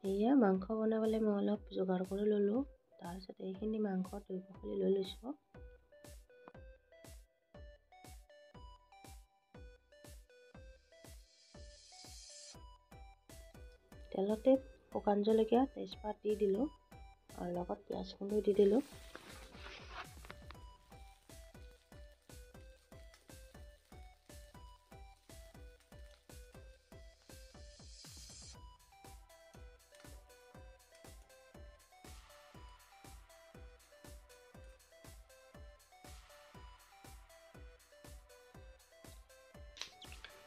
এয়া মাংস বনাবলৈ মই অলপ যোগাৰ কৰি ল'লোঁ। তাৰপিছত এইখিনি মাংস ধুই পখালি লৈ লৈছোঁ। তেলতে শুকান জলকীয়া তেজপাত দি দিলোঁ আৰু লগত পিঁয়াজখিনি দি দিলোঁ।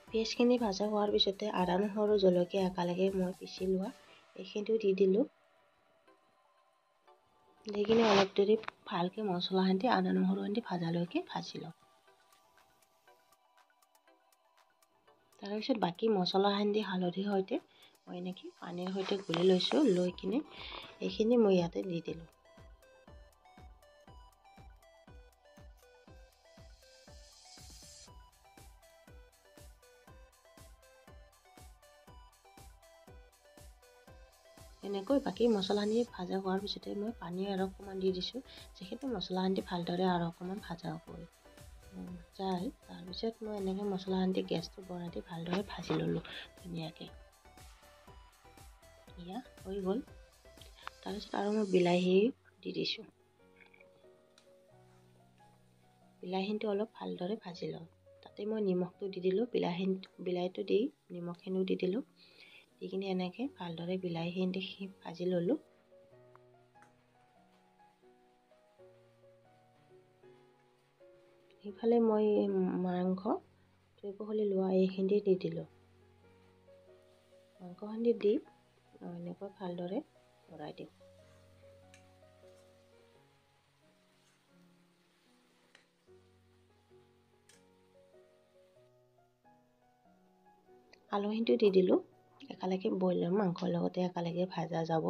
পিঁয়াজখিনি ভাজা হোৱাৰ পিছতে আদা নহৰু জলকীয়া একেলগে মই পিচি লোৱা এইখিনিও দি দিলোঁ। দি কিনে অলপ দেৰি ভালকৈ মছলাখিনি আদা নহৰুখিনি ভাজালৈকে ভাজি লওঁ। তাৰপিছত বাকী মছলাখিনি হালধিৰ সৈতে মই এনেকৈ পানীৰ সৈতে গুলি লৈছোঁ। লৈ কিনে এইখিনি মই ইয়াতে দি দিলোঁ। এনেকৈ বাকী মছলাখিনি ভাজা হোৱাৰ পিছতে মই পানী আৰু অকণমান দি দিছোঁ, যিহেতু মছলাখিনি ভালদৰে আৰু অকণমান ভাজা হৈ যায়। তাৰপিছত মই এনেকৈ মছলাখিনি গেছটো বঢ়াই দি ভালদৰে ভাজি ল'লোঁ ধুনীয়াকৈ। এয়া হৈ গ'ল। তাৰপিছত আৰু মই বিলাহী দি দিছোঁ। বিলাহীটো অলপ ভালদৰে ভাজি লওঁ। তাতে মই নিমখটো দি দিলোঁ। বিলাহীটো দি নিমখখিনিও দি দিলোঁ। দি কিনে এনেকৈ ভালদৰে বিলাহীখিনি ভাজি ল'লোঁ। সেইফালে মই মাংস ধুই পখালি লোৱা এইখিনি দি দিলোঁ। মাংসখিনি দি এনেকৈ ভালদৰে লৰাই দিওঁ। আলুখিনিটো দি দিলোঁ। একেলগে ব্ৰইলাৰ মাংসৰ লগতে একেলগে ভাজা যাব,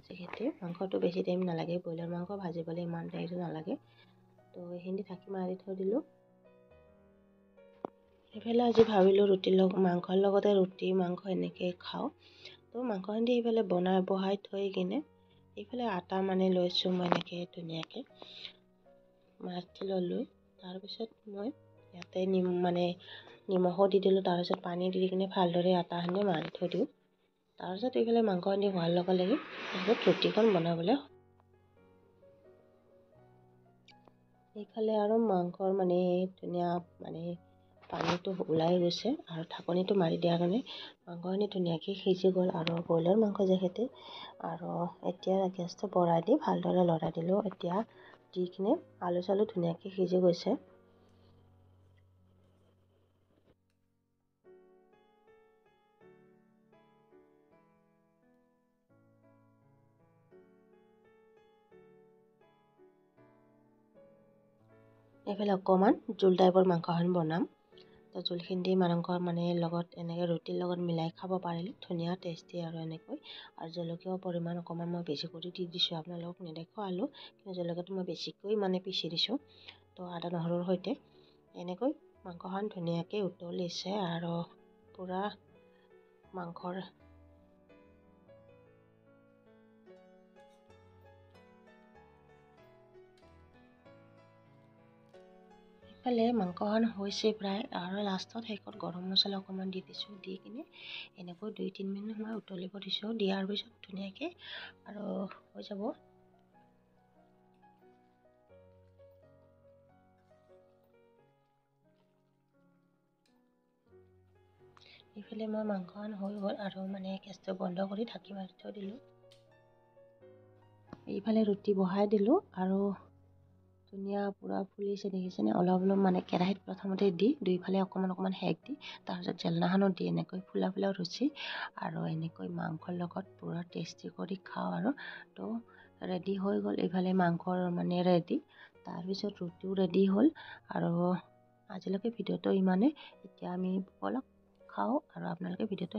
যিহেতু মাংসটো বেছি টাইম নালাগে। ব্ৰইলাৰ মাংস ভাজিবলৈ ইমান টাইম নালাগে। তো এইখিনি ঢাকি মাৰি থৈ দিলোঁ। সেইফালে আজি ভাবিলোঁ মাংসৰ লগতে ৰুটি মাংস এনেকৈ খাওঁ। তো মাংসখিনি সেইফালে বহাই থৈ কিনে এইফালে আটা মানে লৈছোঁ মই এনেকৈ ধুনীয়াকৈ মাৰি ল'লোঁ। তাৰপিছত মই ইয়াতে নিমখো দি দিলোঁ। তাৰপিছত পানী দি কিনে ভালদৰে আটাখিনি মাৰি থৈ দিওঁ। তাৰপিছত এইফালে মাংসখিনি হোৱাৰ লগে লগে তাৰপিছত ৰুটিখন বনাবলৈ এইফালে আৰু মাংসৰ ধুনীয়া পানীটো ওলাই গৈছে আৰু ঢাকনিটো মাৰি দিয়াৰ কাৰণে মাংসখিনি ধুনীয়াকৈ সিজি গ'ল। আৰু ব্ৰইলাৰ মাংস যিহেতু আৰু এতিয়া গেছটো বঢ়াই দি ভালদৰে লৰাই দিলোঁ। এতিয়া দি কিনে আলু চালু ধুনীয়াকৈ সিজি গৈছে। এইফালে অকণমান জোল টাইপৰ মাংসখন বনাম। তো জোলখিনি দি মাংসৰ লগত এনেকৈ ৰুটিৰ লগত মিলাই খাব পাৰিলে ধুনীয়া টেষ্টি আৰু এনেকৈ। আৰু জলকীয়াৰ পৰিমাণ অকণমান মই বেছি কৰি দি দিছোঁ। আপোনালোকক নেদেখুৱালোঁ, কিন্তু জলকীয়াটো মই বেছিকৈ পিচি দিছোঁ। তো আদা নহৰুৰ সৈতে এনেকৈ মাংসখন ধুনীয়াকৈ উতলিছে আৰু পূৰা মাংসৰ ইফালে মাংসখন হৈছে প্ৰায়, আৰু লাষ্টত শেষত গৰম মছলা অকণমান দি দিছোঁ। দি কিনে এনেকৈ 2-3 মিনিট সময় উতলিব দিছোঁ। দিয়াৰ পিছত ধুনীয়াকৈ আৰু হৈ যাব। এইফালে মই মাংসখন হৈ গ'ল আৰু গেছটো বন্ধ কৰি ঢাকি মাৰি থৈ দিলোঁ। এইফালে ৰুটি বহাই দিলোঁ আৰু ধুনীয়া পূৰা ফুলিছে দেখিছেনে। অলপ কেৰাহীত প্ৰথমতে দি দুইফালে অকণমান সেক দি তাৰপিছত জেলনাখনত দি এনেকৈ ফুলা ৰুচি আৰু এনেকৈ মাংসৰ লগত পূৰা টেষ্টি কৰি খাওঁ আৰু। তো ৰেডি হৈ গ'ল। এইফালে মাংসৰ ৰেডি, তাৰপিছত ৰুটিও ৰেডি হ'ল। আৰু আজিলৈকে ভিডিঅ'টো ইমানেই। এতিয়া আমি ব'লক খাওঁ আৰু আপোনালোকে ভিডিঅ'টো